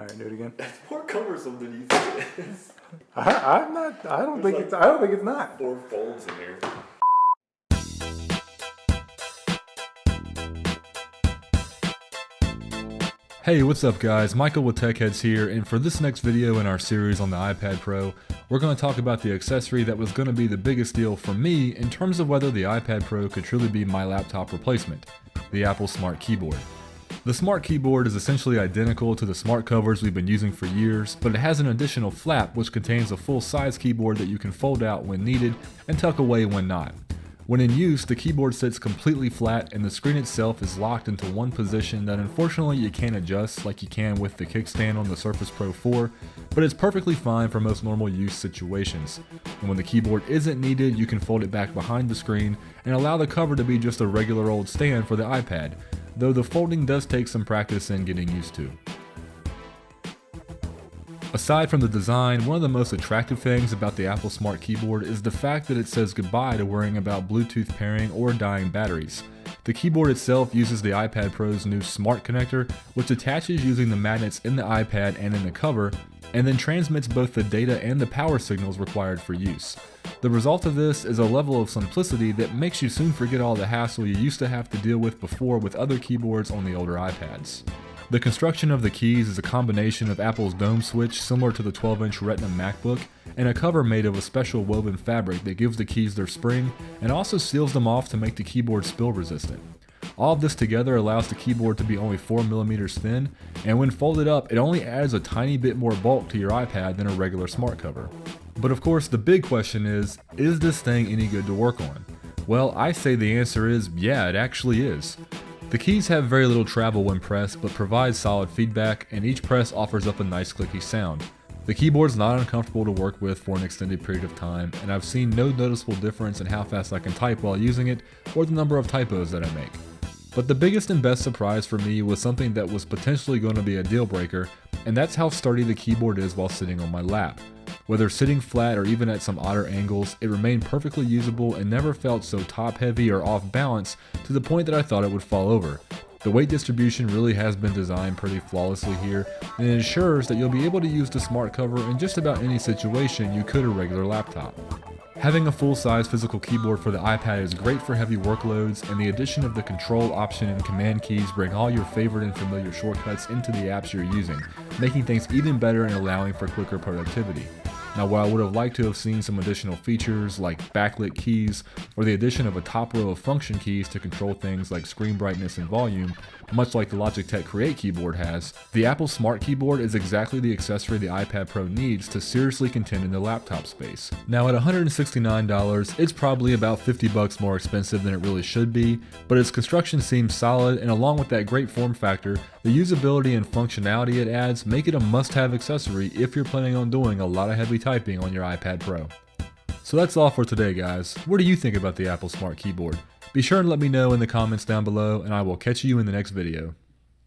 Alright, do it again. It's more cumbersome than you think it is. I'm not. I don't think There's it's. I don't think it's not. 4 folds in here. Hey, what's up guys? Michael with TechHeads here, and for this next video in our series on the iPad Pro, we're going to talk about the accessory that was going to be the biggest deal for me in terms of whether the iPad Pro could truly be my laptop replacement, the Apple Smart Keyboard. The Smart Keyboard is essentially identical to the smart covers we've been using for years, but it has an additional flap which contains a full-size keyboard that you can fold out when needed and tuck away when not. When in use, the keyboard sits completely flat and the screen itself is locked into one position that unfortunately you can't adjust like you can with the kickstand on the Surface Pro 4, but it's perfectly fine for most normal use situations. And when the keyboard isn't needed, you can fold it back behind the screen and allow the cover to be just a regular old stand for the iPad, though the folding does take some practice and getting used to. Aside from the design, one of the most attractive things about the Apple Smart Keyboard is the fact that it says goodbye to worrying about Bluetooth pairing or dying batteries. The keyboard itself uses the iPad Pro's new Smart Connector, which attaches using the magnets in the iPad and in the cover, and then transmits both the data and the power signals required for use. The result of this is a level of simplicity that makes you soon forget all the hassle you used to have to deal with before with other keyboards on the older iPads. The construction of the keys is a combination of Apple's dome switch similar to the 12-inch Retina MacBook and a cover made of a special woven fabric that gives the keys their spring and also seals them off to make the keyboard spill resistant. All of this together allows the keyboard to be only 4mm thin, and when folded up it only adds a tiny bit more bulk to your iPad than a regular smart cover. But of course the big question is this thing any good to work on? Well, I say the answer is yeah, it actually is. The keys have very little travel when pressed, but provide solid feedback, and each press offers up a nice clicky sound. The keyboard's not uncomfortable to work with for an extended period of time, and I've seen no noticeable difference in how fast I can type while using it, or the number of typos that I make. But the biggest and best surprise for me was something that was potentially going to be a deal breaker, and that's how sturdy the keyboard is while sitting on my lap. Whether sitting flat or even at some odder angles, it remained perfectly usable and never felt so top heavy or off balance to the point that I thought it would fall over. The weight distribution really has been designed pretty flawlessly here, and it ensures that you'll be able to use the smart cover in just about any situation you could a regular laptop. Having a full-size physical keyboard for the iPad is great for heavy workloads, and the addition of the Control, Option, and Command keys bring all your favorite and familiar shortcuts into the apps you're using, making things even better and allowing for quicker productivity. Now, while I would have liked to have seen some additional features like backlit keys or the addition of a top row of function keys to control things like screen brightness and volume, much like the Logitech Create keyboard has, the Apple Smart Keyboard is exactly the accessory the iPad Pro needs to seriously contend in the laptop space. Now, at $169, it's probably about $50 more expensive than it really should be, but its construction seems solid, and along with that great form factor, the usability and functionality it adds make it a must-have accessory if you're planning on doing a lot of heavy typing on your iPad Pro. So that's all for today guys. What do you think about the Apple Smart Keyboard? Be sure and let me know in the comments down below, and I will catch you in the next video.